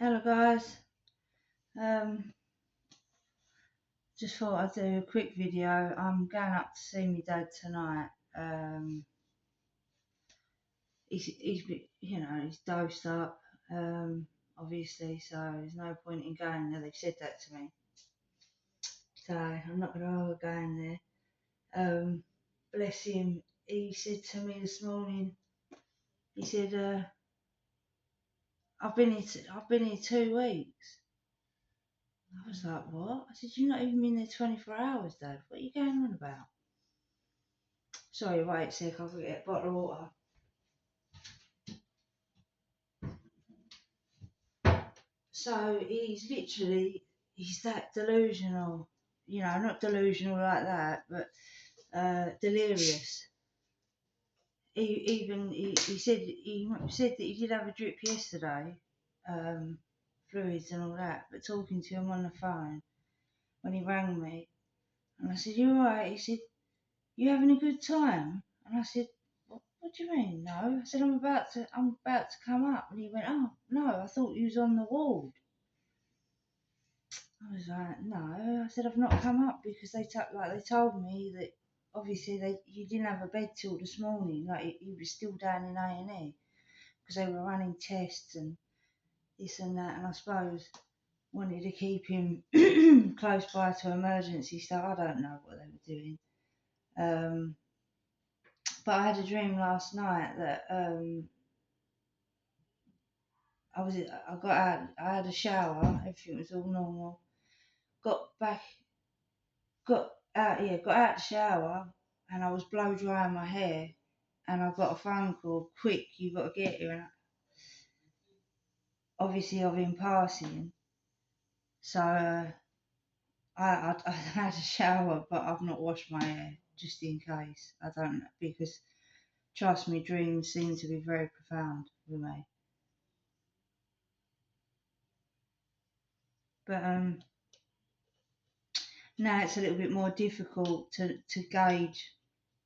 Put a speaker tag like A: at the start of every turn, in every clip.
A: Hello guys, just thought I'd do a quick video. I'm going up to see my dad tonight. He's dosed up, obviously, so there's no point in going there. They've said that to me, so I'm not gonna go going there. Bless him. He said to me this morning. He said, I've been here 2 weeks." I was like, "What?" I said, "You've not even been there 24 hours, Dad. What are you going on about?" Sorry, wait a sec, I'll get a bottle of water. So he's that delusional, not delusional like that, but delirious. He said that he did have a drip yesterday, fluids and all that, but talking to him on the phone when he rang me, and I said, "You alright?" He said, "You having a good time?" And I said, "What do you mean? No." I said, I'm about to come up." And he went, "Oh no, I thought you was on the ward." I was like, "No." I said, "I've not come up because they told me that obviously you didn't have a bed till this morning. Like he was still down in A&E because they were running tests and this and that. And I suppose wanted to keep him close by to emergency stuff. I don't know what they were doing. But I had a dream last night that I got out. I had a shower. Everything was all normal. Got back got out the shower and I was blow drying my hair and I got a phone call, "Quick, you got to get here." And obviously I've been passing, so I had a shower, but I've not washed my hair just in case. I don't, because trust me, dreams seem to be very profound with me. But now it's a little bit more difficult to gauge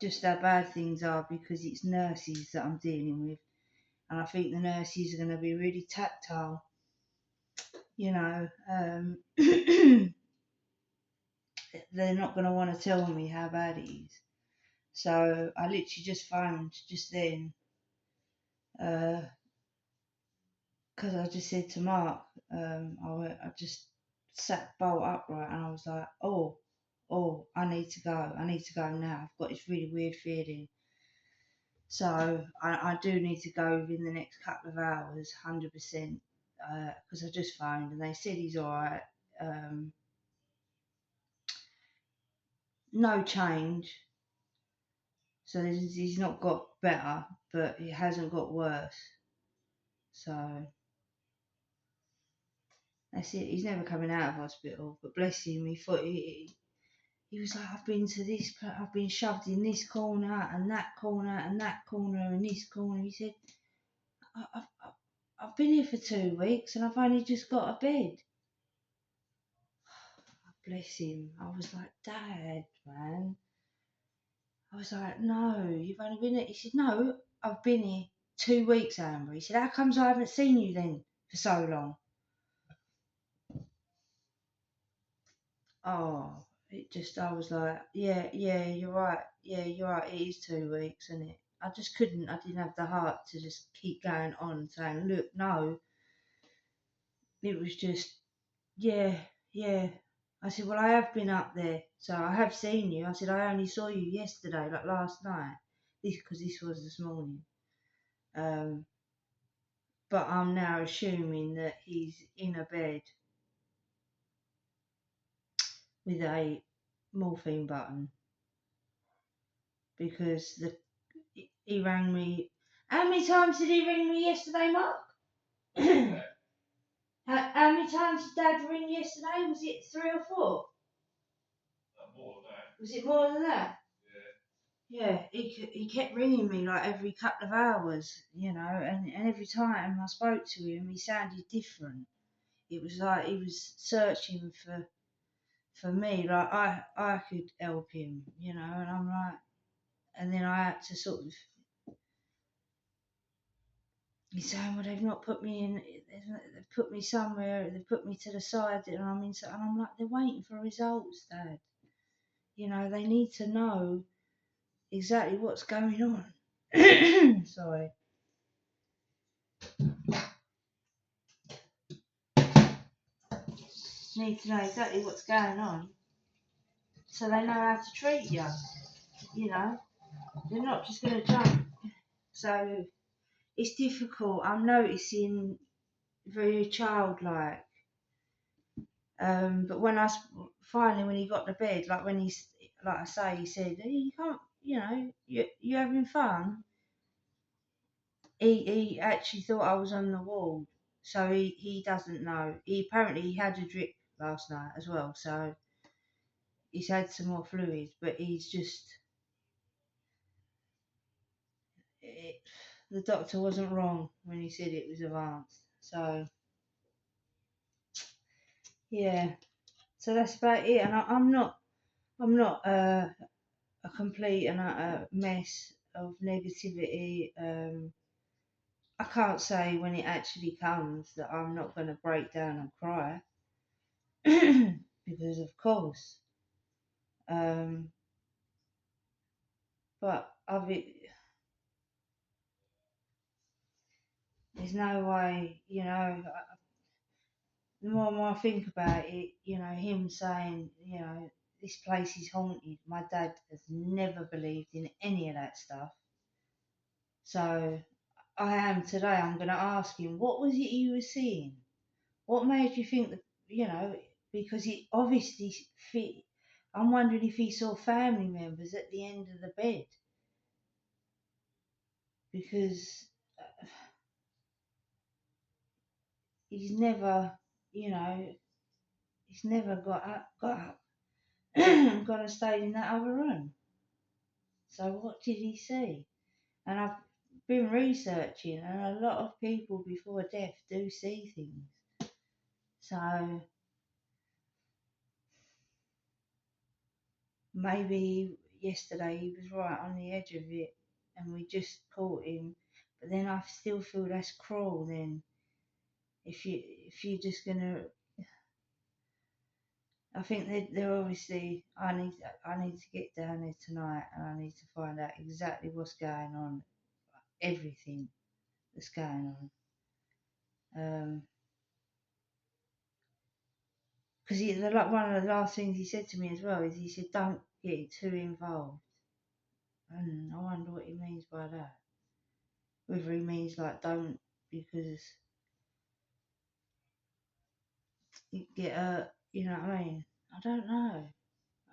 A: just how bad things are because it's nurses that I'm dealing with. And I think the nurses are going to be really tactile, you know. They're not going to want to tell me how bad it is. So I literally just phoned just then because I just said to Mark, I just sat bolt upright and I was like, oh, I need to go. I need to go now. I've got this really weird feeling. So I do need to go within the next couple of hours, 100%, because I just phoned and they said he's alright. No change. So he's not got better, but he hasn't got worse. So that's it. He's never coming out of hospital. But bless him, he was like, I've been shoved in this corner and that corner and that corner and this corner. He said, I've been here for 2 weeks and I've only just got a bed. Bless him. I was like, "Dad, man." I was like, "No, you've only been here." He said, "No, I've been here 2 weeks, Amber." He said, "How comes I haven't seen you then for so long?" Oh, I was like, yeah, you're right. Yeah, you're right. It is 2 weeks, isn't it? I didn't have the heart to just keep going on saying, "Look, no." It was just, yeah, yeah. I said, "Well, I have been up there, so I have seen you." I said, "I only saw you yesterday, like last night, because this was this morning." Um, but I'm now assuming that he's in a bed with a morphine button because he rang me. How many times did he ring me yesterday, Mark? How many times did Dad ring yesterday? Was it 3 or 4? More than that. Was it more than that? Yeah, he kept ringing me like every couple of hours, and every time I spoke to him, he sounded different. It was like he was searching for me, like I could help him, and I'm like, and then I had to sort of He's saying, well, they've not put me in, they've put me somewhere, they've put me to the side, and I'm in, and I'm like, they're waiting for results, Dad. You know, they need to know exactly what's going on. Sorry. Need to know exactly what's going on so they know how to treat you. You know, they're not just going to jump. So it's difficult. I'm noticing very childlike. But when finally, when he got to bed, like when he's, like I say, he said, "Hey, you can't, you know, you having fun." He actually thought I was on the wall, so he doesn't know. He had a drip last night as well, so he's had some more fluid, but he's just it, the doctor wasn't wrong when he said it was advanced. So yeah, so that's about it. And I'm not a complete and utter mess of negativity. I can't say when it actually comes that I'm not going to break down and cry because of course. Um, but there's no way, you know. The more and more I think about it, you know, him saying, you know, this place is haunted. My dad has never believed in any of that stuff. So I am today. I'm going to ask him, what was it you were seeing? What made you think that, you know, because it obviously fit. I'm wondering if he saw family members at the end of the bed because he's never, you know, he's never got up and gone and stayed in that other room. So what did he see? And I've been researching, and a lot of people before death do see things. So maybe yesterday he was right on the edge of it, and we just caught him. But then I still feel that's cruel. Then if you're just gonna, I think they're obviously. I need to get down there tonight, and I need to find out exactly what's going on, everything that's going on. Because like one of the last things he said to me as well is he said, "Don't get too involved," and I wonder what he means by that. Whether he means like don't because you get hurt, you know what I mean? I don't know.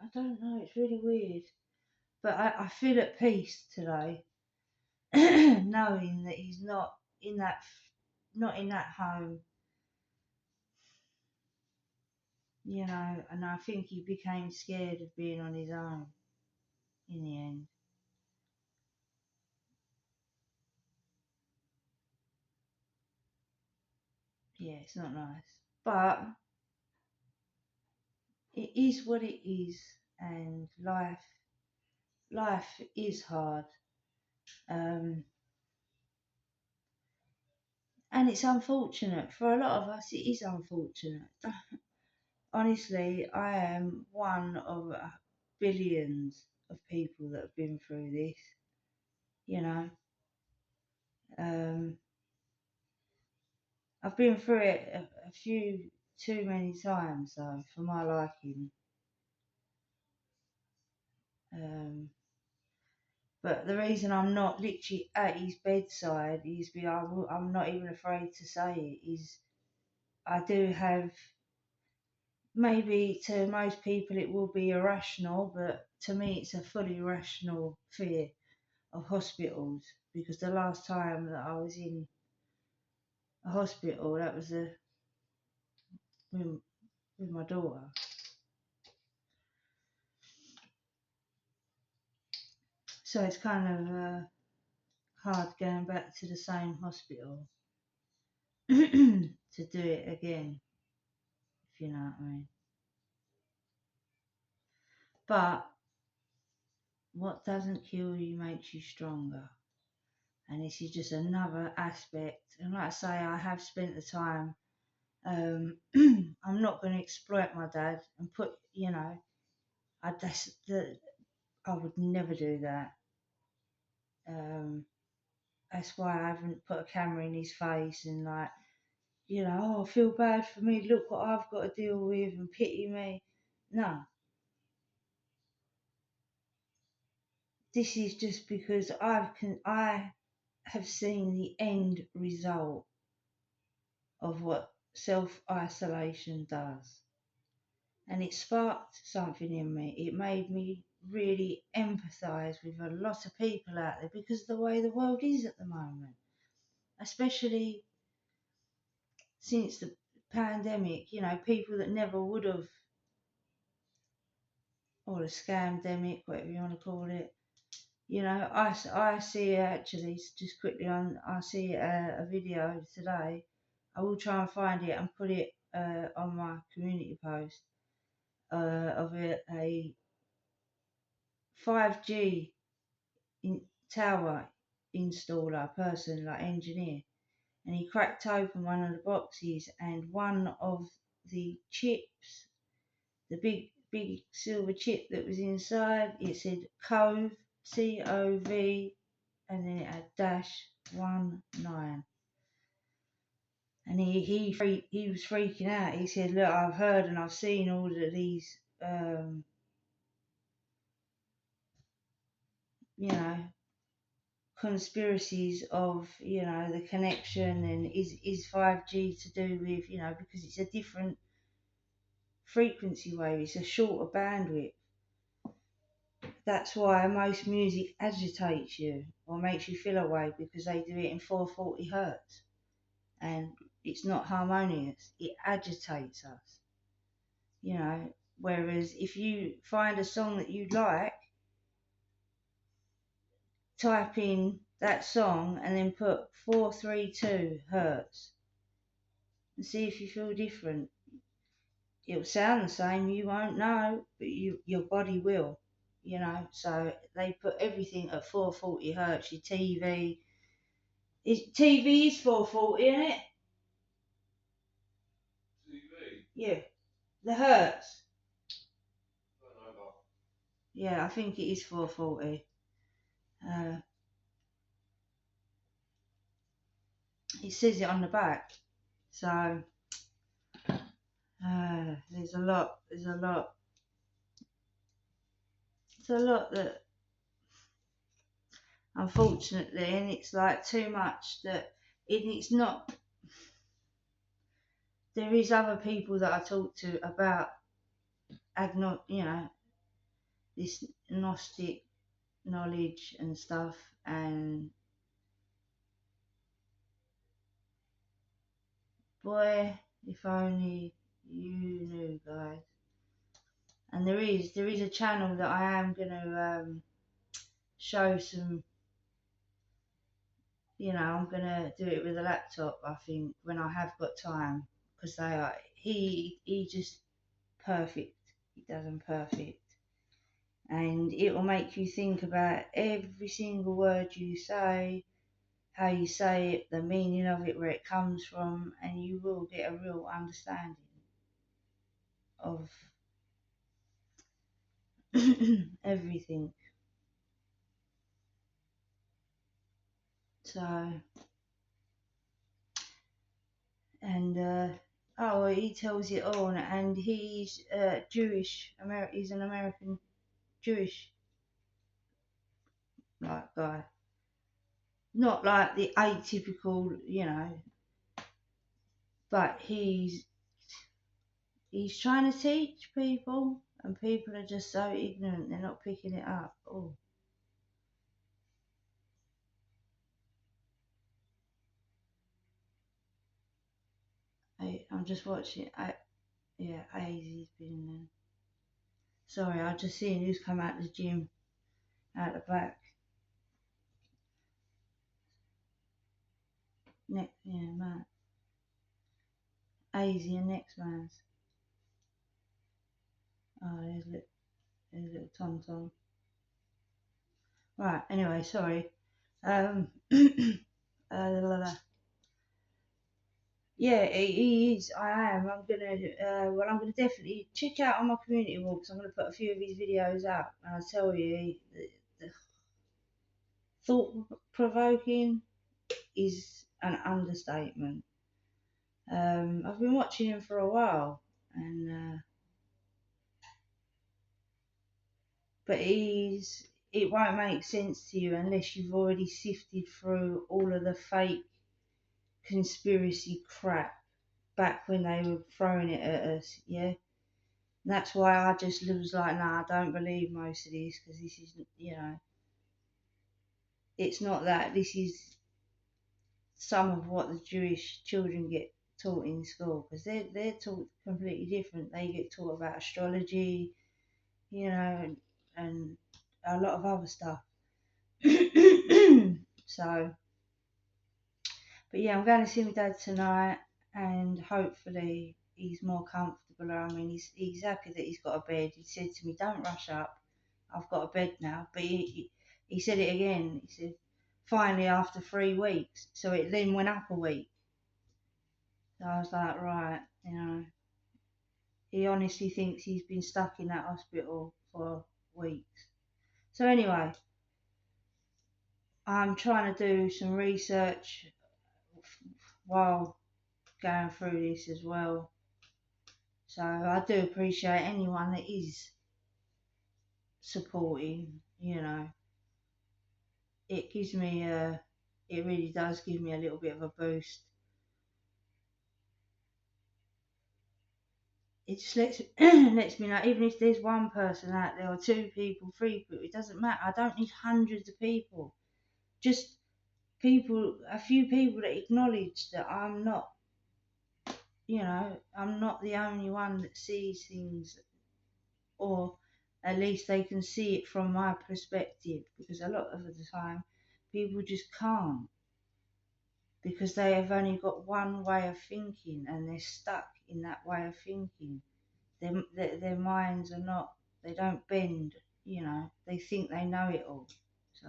A: I don't know. It's really weird, but I feel at peace today, knowing that he's in that, not in that home, you know. And I think he became scared of being on his own in the end. Yeah, it's not nice, but it is what it is, and life is hard, um, and it's unfortunate for a lot of us. It is unfortunate. Honestly, I am one of billions of people that have been through this. You know, um, I've been through it a few too many times, though, for my liking. Um, but the reason I'm not literally at his bedside is because I'm not even afraid to say it. Is I do have, maybe to most people it will be irrational, but to me it's a fully rational fear of hospitals because the last time that I was in a hospital, that was with, with my daughter. So it's kind of hard going back to the same hospital to do it again, if you know what I mean. But what doesn't kill you makes you stronger. and this is just another aspect. And like I say, I have spent the time. I'm not going to exploit my dad and put, I would never do that. That's why I haven't put a camera in his face and like, oh, I feel bad for me. Look what I've got to deal with and pity me. No, this is just because I have seen the end result of what self-isolation does. And it sparked something in me. It made me really empathise with a lot of people out there because of the way the world is at the moment, especially since the pandemic, people that never would have, or the scamdemic, whatever you want to call it. I see actually, just quickly I see a video today. I will try and find it and put it on my community post of a 5G tower installer person, like engineer, and he cracked open one of the boxes, and one of the chips, the big silver chip that was inside, it said Cove, COV, and then it had -19. And he was freaking out. He said, "Look, I've heard and I've seen all of these, you know, conspiracies of, the connection, and is 5G to do with, because it's a different frequency wave, it's a shorter bandwidth. That's why most music agitates you or makes you feel away, because they do it in 440 hertz, and it's not harmonious. It agitates us, Whereas if you find a song that you like, type in that song and then put 432 hertz and see if you feel different. It'll sound the same, you won't know, but your body will, So they put everything at 440 hertz. Your TV is 440, isn't it? TV? Yeah, the hertz. Yeah, I think it is 440. It says it on the back. So there's a lot. It's a lot that, unfortunately, and it's like too much that it's not. There is other people that I talk to about this Gnostic knowledge and stuff, and boy, if only you knew, guys. And there is a channel that I am gonna show some. I'm gonna do it with a laptop, I think, when I have got time, because they are he just perfect. He does them perfect, and it will make you think about every single word you say, how you say it, the meaning of it, where it comes from, and you will get a real understanding of everything. So, and he tells it all, and he's Jewish. He's an American Jewish like guy, not like the atypical, but he's trying to teach people, and people are just so ignorant, they're not picking it up. Oh, I'm just watching. Yeah, Aisy's been there. Sorry, I just seen who's come out the gym out the back. Next, yeah, Matt. Aisy and next man's. Oh, there's little Tom Tom. Right, anyway, sorry. Um, yeah, he is. I am. I'm gonna definitely check out on my community wall because I'm gonna put a few of his videos up. And I tell you, the thought provoking is an understatement. I've been watching him for a while, and but it won't make sense to you unless you've already sifted through all of the fake conspiracy crap back when they were throwing it at us. Yeah, and that's why I just was like, nah, I don't believe most of this because this is, it's not that. This is some of what the Jewish children get taught in school because they're taught completely different. They get taught about astrology, and a lot of other stuff. So, but yeah, I'm going to see my dad tonight, and hopefully he's more comfortable. I mean, he's happy that he's got a bed. He said to me, "Don't rush up. I've got a bed now." But he said it again. He said, "Finally, after 3 weeks." So it then went up a week. So I was like, right, he honestly thinks he's been stuck in that hospital for weeks. So anyway, I'm trying to do some research while going through this as well. So I do appreciate anyone that is supporting, it gives me it really does give me a little bit of a boost. It just lets me know, even if there's one person out there or two people, three people, it doesn't matter. I don't need hundreds of people. Just a few people that acknowledge that I'm not the only one that sees things, or at least they can see it from my perspective, because a lot of the time people just can't because they have only got one way of thinking and they're stuck in that way of thinking. Their minds are not, they don't bend, they think they know it all. So,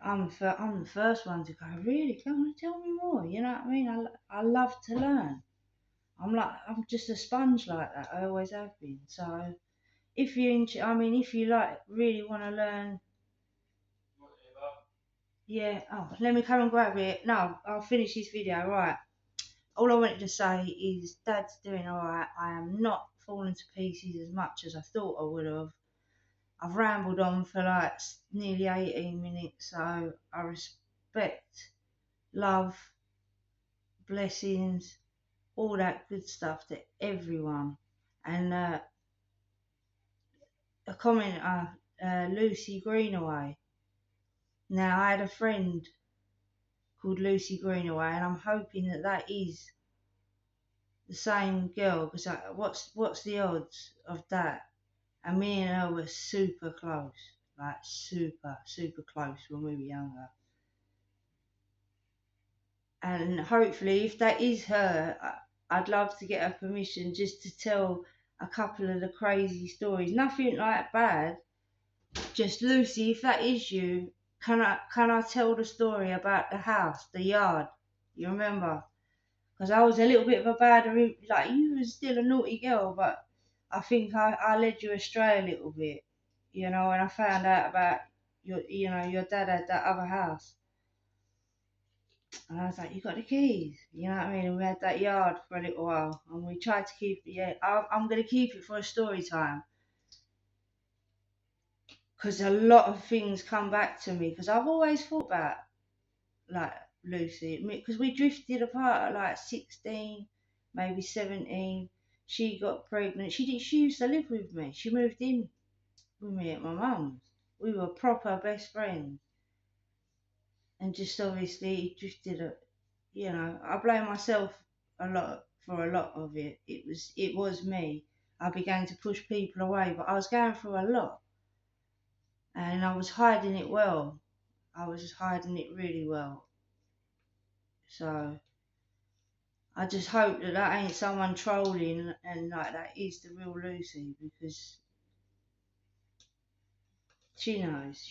A: I'm the first one to go, really, come on, tell me more, you know what I mean? I love to learn. I'm just a sponge like that. I always have been. So if you like really want to learn, yeah. Oh, let me come and grab it. No, I'll finish this video. Right. All I wanted to say is, Dad's doing all right. I am not falling to pieces as much as I thought I would have. I've rambled on for like nearly 18 minutes, so I respect, love, blessings, all that good stuff to everyone. And a comment, Lucy Greenaway. Now, I had a friend called Lucy Greenaway, and I'm hoping that that is the same girl, because what's the odds of that? And me and her were super close, like super close when we were younger. And hopefully, if that is her, I'd love to get her permission just to tell a couple of the crazy stories. Nothing like bad. Just, Lucy, if that is you, can I tell the story about the house, the yard? You remember? Because I was a little bit of a bad, like you was still a naughty girl, but I think I led you astray a little bit, and I found out about your dad had that other house, and I was like, you got the keys, you know what I mean? And we had that yard for a little while, and we tried to keep it. Yeah, I'm gonna keep it for a story time, because a lot of things come back to me, because I've always thought about like Lucy, because we drifted apart at like 16, maybe 17. She got pregnant. She used to live with me. She moved in with me at my mum's. We were proper best friends, and just obviously drifted. I blame myself a lot for a lot of it. It was me. I began to push people away, but I was going through a lot, and I was hiding it well. I was hiding it really well. So I just hope that that ain't someone trolling and like that is the real Lucy, because She knows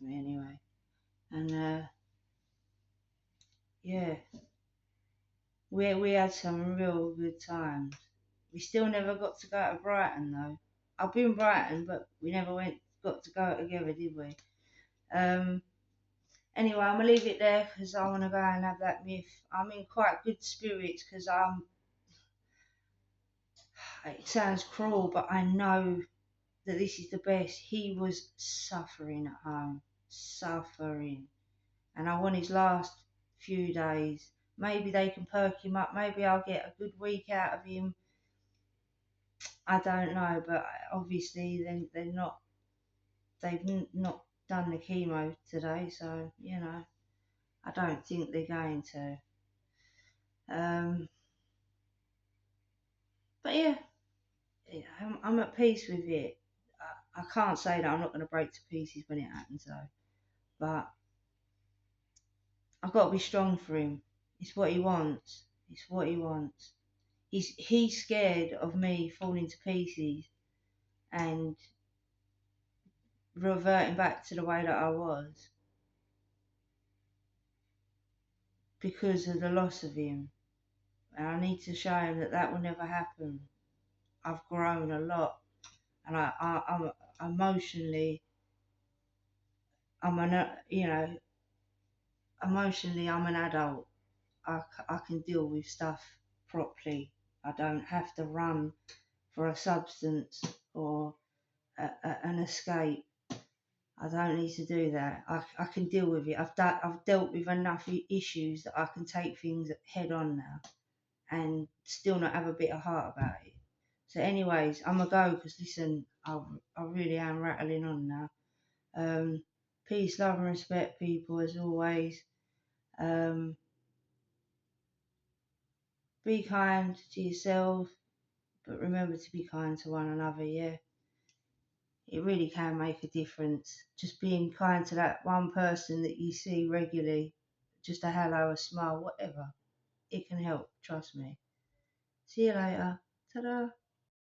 A: me anyway. And yeah, we had some real good times. We still never got to go to Brighton though. I've been Brighton, but we never got to go together, did we? Um, Anyway, I'm gonna leave it there because I want to go and have that myth. I'm in quite good spirits because I'm. It sounds cruel, but I know that this is the best. He was suffering at home, suffering, and I want his last few days. Maybe they can perk him up. Maybe I'll get a good week out of him. I don't know, but obviously they're not. Not done the chemo today, so I don't think they're going to. Um, but yeah, I'm at peace with it. I can't say that I'm not going to break to pieces when it happens though, but I've got to be strong for him. It's what he wants. It's what he wants. He's scared of me falling to pieces and reverting back to the way that I was because of the loss of him. And I need to show him that that will never happen. I've grown a lot, and I'm emotionally, I'm an, emotionally, I'm an adult. I can deal with stuff properly. I don't have to run for a substance or an escape. I don't need to do that. I can deal with it. I've dealt with enough issues that I can take things head on now and still not have a bit of heart about it. So, anyways, I'm gonna go because listen, I really am rattling on now. Peace, love, and respect, people, as always. Um, be kind to yourself, but remember to be kind to one another, yeah? It really can make a difference. Just being kind to that one person that you see regularly, just a hello, a smile, whatever. It can help, trust me. See you later. Ta-da!